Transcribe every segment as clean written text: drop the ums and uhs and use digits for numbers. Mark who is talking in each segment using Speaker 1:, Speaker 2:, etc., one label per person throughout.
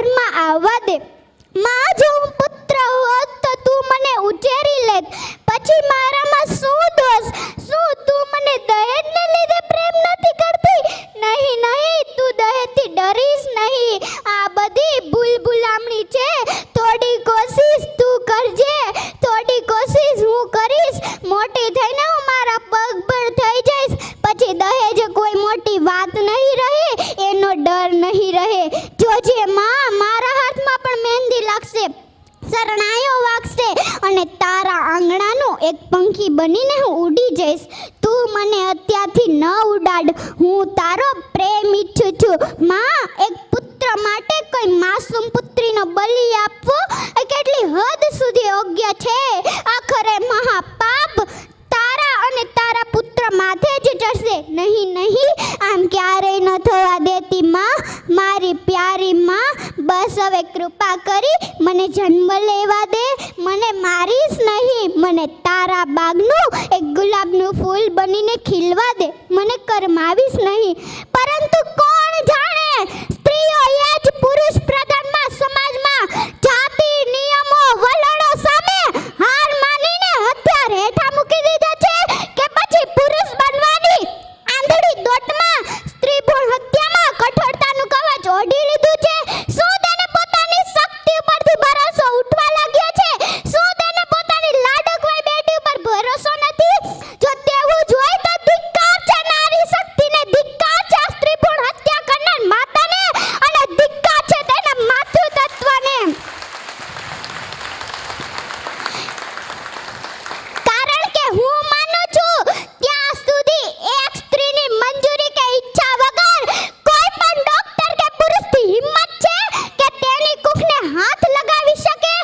Speaker 1: ઘરમાં આવવા દે. માં, જો હું પુત્ર હોત તો તું મને ઉછેરી લેત. પછી મારામાં શું દોષ? શું તું મને દહેજને લીધે પ્રેમ નથી કરતી? નહીં નહીં, તું દહેજથી ડરીશ નહીં. આ બધી ભૂલભુલામણી છે. થોડી કોશિશ તું કરજે, થોડી કોશિશ હું કરીશ. મોટી થઈને હું મારા પગ પર થઈ જઈશ. પછી દહેજ કોઈ મોટી વાત નહીં રહે, એનો ડર નહીં રહે. જોજે માં, મારા હાથમાં પણ મહેંદી લાગશે, શરણાઈઓ વાગશે અને તારા આંગણાનું એક પંખી બનીને હું ઉડી જઈશ. તું મને અત્યારથી ન ઉડાડ. હું તારો પ્રેમ ઈચ્છું છું. માં, એક પુત્ર માટે કોઈ માસૂમ પુત્રીનો બલિ આપવો એ કેટલી હદ સુધી યોગ્ય છે? આખરે મહાપાપ તારા અને તારા પુત્ર માથે જ ચડશે. નહીં નહીં, આમ ક્યારેય ન થવા દેતી માં, મારી પ્યારી માં. બસ હવે કૃપા કરી મને જન્મ લેવા દે. મને મારીશ નહીં, મને તારા બાગનું એક ગુલાબનું ફૂલ બનીને ખીલવા દે. મને કરમાવીશ નહીં. પરંતુ કોણ જાણે, સ્ત્રીઓ એ જ પુરુષ પ્રધાનમાં સમાજમાં જાતિ નિયમો વલણો સામે હાર માનીને હથિયાર હેઠા મૂકી દીધા છે કે પછી પુરુષ બનવાની આંધળી દોટમાં સ્ત્રી ભ્રૂણ હત્યામાં કઠોરતાનું કવચ ઓઢી લીધું છે. શું તેને પોતાની શક્તિ ઉપરથી ભરોસો ઉઠવા લાગ્યો છે? શું તેને પોતાની લાડકવાઈ બેટી ઉપર ભરોસો નથી? જો તેવું જ હોય તો ધિક્કાર છે નારી શક્તિને, ધિક્કાર છે સ્ત્રી ભ્રૂણ હત્યા કરનાર માતાને અને ધિક્કાર છે તેના માતૃતત્વને. કારણ કે હું માનું છું ત્યાં સુધી એક સ્ત્રીની મંજૂરી કે ઈચ્છા વગર કોઈ પણ ડોક્ટર કે પુરુષની હિંમત છે કે તેની કુખને હાથ લગાવી શકે?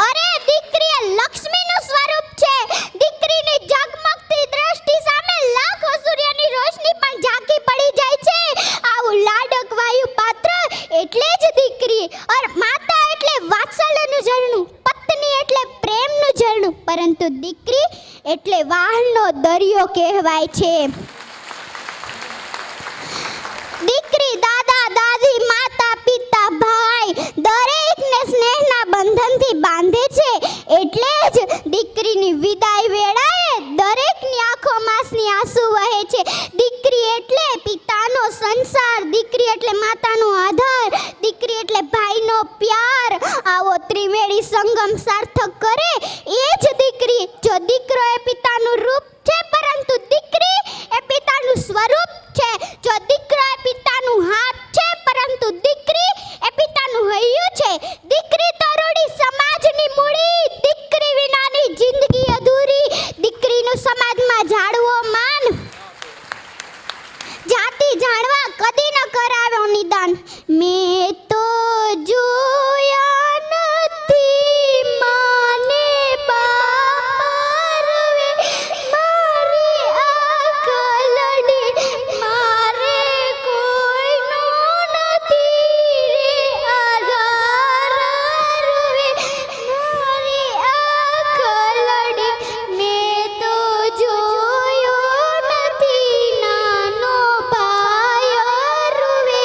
Speaker 1: અરે, દીકરી એ લક્ષ્મીનું સ્વરૂપ છે. દીકરીની ઝગમગતી દ્રષ્ટિ સામે લાખો સૂર્યની રોશની પણ ઝાંકી પડી જાય છે. આવું લાડક વાયુ પાત્ર એટલે જ દીકરી. और માતા એટલે વાત્સલ્યનું ઝરણું, પત્ની એટલે પ્રેમનું ઝરણું, પરંતુ દીકરી એટલે વાહનો દરિયો કહેવાય છે. દીકરી દાદા દાદી માતા પિતા ભાઈ દરેકને સ્નેહના બંધનથી બાંધે છે. એટલે જ દીકરીની વિદાય વેળાએ દરેકની આંખોમાંસની આંસુ વહે છે. દીકરી એટલે પિતાનો સંસાર, દીકરી એટલે માતાનો આધાર, દીકરી એટલે ભાઈનો પ્યાર. આવો ત્રિવેણી સંગમ સાર્થક કરે એ જ દીકરી. જો દીકરો એ પિતાનું રૂપ છે, પરંતુ દીકરી એ પિતાનું સ્વરૂપ છે. જો દીકરો એ પિતાનું હાથ છે, પરંતુ દીકરી એ પિતાનું હૈયું છે. દીકરી તરુણી સમાજની મૂડી, દીકરી વિનાની જિંદગી અધૂરી. દીકરીનું સમાજમાં જાળવો માન, જાતિ જાણવા કદી ન કરાવ્યો નિદાન. મેં તો જોયા નથી માને બાપરવે, મારી આંખ લડી મારે કોઈનો નથી રે આધાર રવે. મારી આંખ લડી મેં તો જોયો નથી નાનો ભાઈ રૂવે.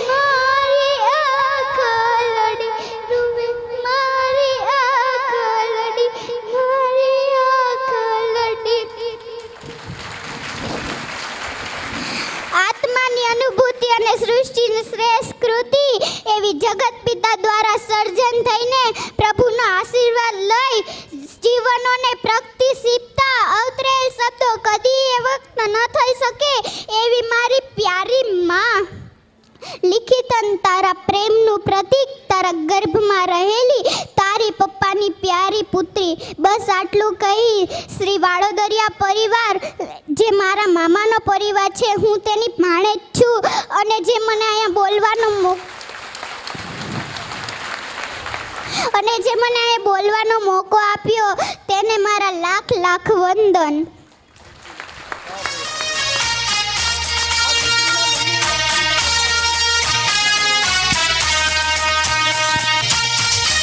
Speaker 1: મારી આંખ લડી રૂવે, મારી આંખ લડી, મારી આંખ લડી. આત્માની અનુભૂતિ અને સૃષ્ટિની શ્રેષ્ઠ કૃતિ એવી જગત પિતા દ્વારા સર્જન થઈને પ્રભુનો આશીર્વાદ લઈ જીવનોને પ્રગતિશીલતા અવતરેલ શબ્દો કદી એ વખત ન થઈ શકે એવી મારી પ્યારી માં. લિખિતન તારા પ્રેમનું પ્રતીક, તારા ગર્ભમાં રહેલી તારી પપ્પાની પ્યારી પુત્રી. બસ આટલું કહી શ્રી વાડોદરિયા પરિવાર જે મારા મામાનો પરિવાર છે, હું તેની ભાણેજ છું અને જે મને અહીંયા બોલવાનો મોકો આપ્યો તેને મારા લાખ લાખ વંદન.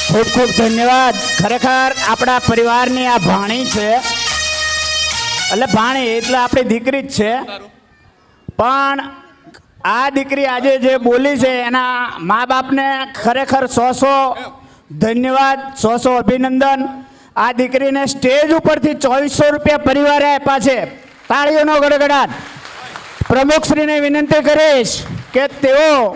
Speaker 2: ખૂબ ખૂબ ધન્યવાદ. ખરેખર આપણા પરિવારની આ ભાણી છે, એટલે ભાણી એટલે આપણી દીકરી જ છે, પણ આ દીકરી આજે જે બોલી છે એના મા બાપને ખરેખર 100 ધન્યવાદ, 100 અભિનંદન. આ દીકરીને સ્ટેજ ઉપરથી 2400 રૂપિયા પરિવારે આપ્યા છે. તાળીઓનો ગડગડાટ. પ્રમુખશ્રીને વિનંતી કરીશ કે તેઓ